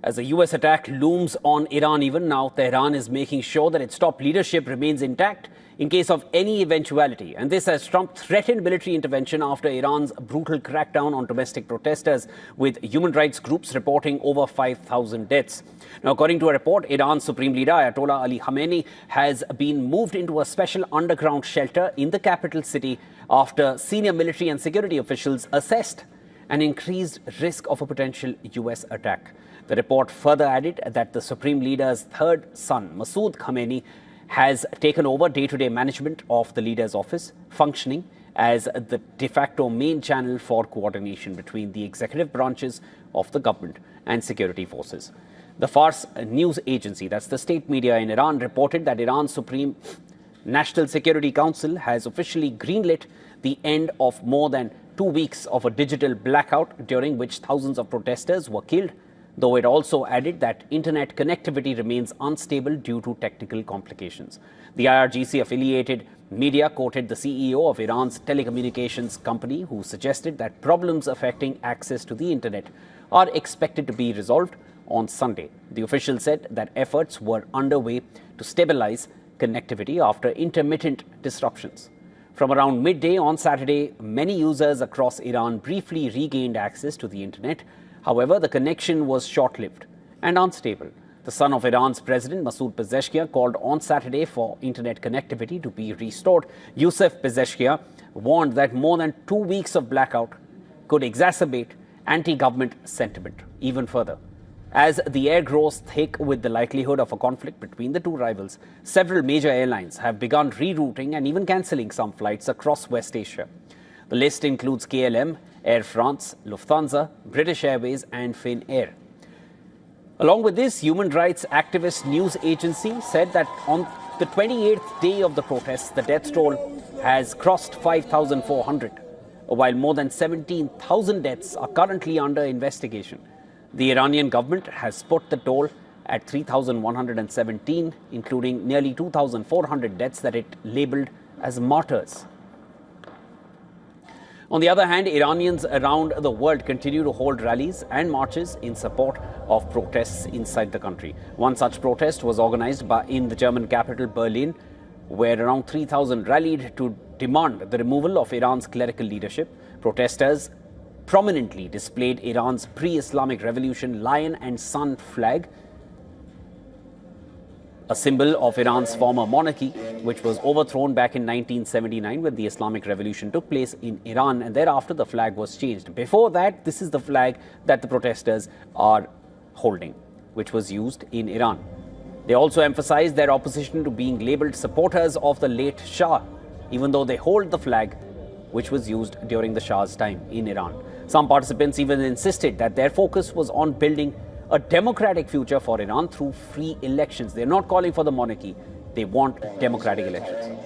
As the US attack looms on Iran even now, Tehran is making sure that its top leadership remains intact in case of any eventuality. And this as Trump threatened military intervention after Iran's brutal crackdown on domestic protesters, with human rights groups reporting over 5,000 deaths. Now, according to a report, Iran's Supreme Leader Ayatollah Ali Khamenei has been moved into a special underground shelter in the capital city after senior military and security officials assessed an increased risk of a potential US attack. The report further added that the Supreme Leader's third son, Masoud Khamenei, has taken over day-to-day management of the leader's office, functioning as the de facto main channel for coordination between the executive branches of the government and security forces. The Fars news agency, that's the state media in Iran, reported that Iran's Supreme National Security Council has officially greenlit the end of more than 2 weeks of a digital blackout during which thousands of protesters were killed, though it also added that internet connectivity remains unstable due to technical complications. The IRGC-affiliated media quoted the CEO of Iran's telecommunications company, who suggested that problems affecting access to the internet are expected to be resolved on Sunday. The official said that efforts were underway to stabilize connectivity after intermittent disruptions. From around midday on Saturday, many users across Iran briefly regained access to the internet. However, the connection was short-lived and unstable. The son of Iran's president, Masoud Pezeshkian, called on Saturday for internet connectivity to be restored. Youssef Pezeshkian warned that more than 2 weeks of blackout could exacerbate anti-government sentiment even further. As the air grows thick with the likelihood of a conflict between the two rivals, several major airlines have begun rerouting and even cancelling some flights across West Asia. The list includes KLM, Air France, Lufthansa, British Airways and Finnair. Along with this, human rights activist news agency said that on the 28th day of the protests, the death toll has crossed 5,400, while more than 17,000 deaths are currently under investigation. The Iranian government has put the toll at 3,117, including nearly 2,400 deaths that it labelled as martyrs. On the other hand, Iranians around the world continue to hold rallies and marches in support of protests inside the country. One such protest was organized in the German capital, Berlin, where around 3,000 rallied to demand the removal of Iran's clerical leadership. Protesters prominently displayed Iran's pre-Islamic revolution lion and sun flag, a symbol of Iran's former monarchy, which was overthrown back in 1979 when the Islamic Revolution took place in Iran, and thereafter the flag was changed. Before that, this is the flag that the protesters are holding, which was used in Iran. They also emphasized their opposition to being labeled supporters of the late Shah, even though they hold the flag which was used during the Shah's time in Iran. Some participants even insisted that their focus was on building a democratic future for Iran through free elections. They're not calling for the monarchy. They want democratic elections.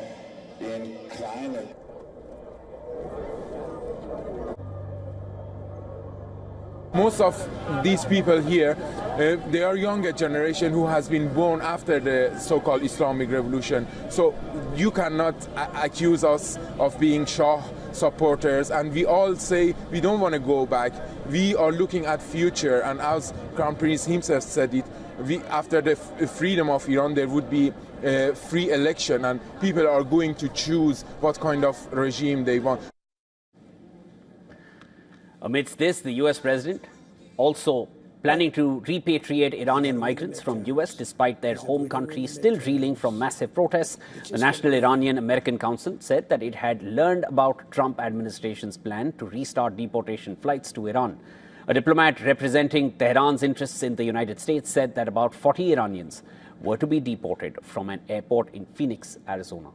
Most of these people here, they are younger generation who has been born after the so-called Islamic Revolution. So you cannot accuse us of being Shah supporters, and we all say we don't want to go back. We are looking at future, and as Crown Prince himself said it, after the freedom of Iran, there would be a free election, and people are going to choose what kind of regime they want. Amidst this, the US president also planning to repatriate Iranian migrants from US despite their home country still reeling from massive protests. The National Iranian American Council said that it had learned about Trump administration's plan to restart deportation flights to Iran. A diplomat representing Tehran's interests in the United States said that about 40 Iranians were to be deported from an airport in Phoenix, Arizona.